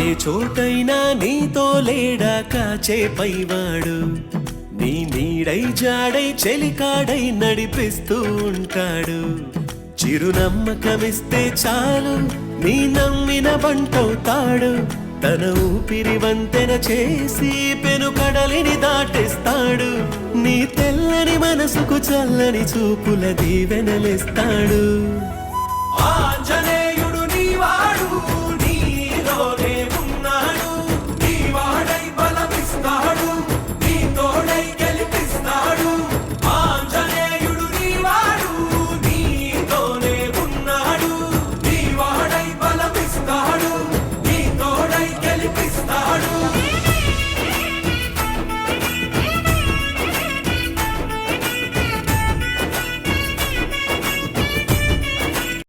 ఏ చోటైనా నీతో లేడా కాచే పైవాడు, నీ నీడై జాడై చెలికాడై నడిపిస్తూ ఉంటాడు. చిరునమ్మకమిస్తే చాలు నీ నమ్మిన బంటవుతాడు. తన ఊపిరి వంతెన చేసి పెను కడలిని దాటేస్తాడు. నీ తెల్లని మనసుకు చల్లని చూపుల దీవెనలిస్తాడు.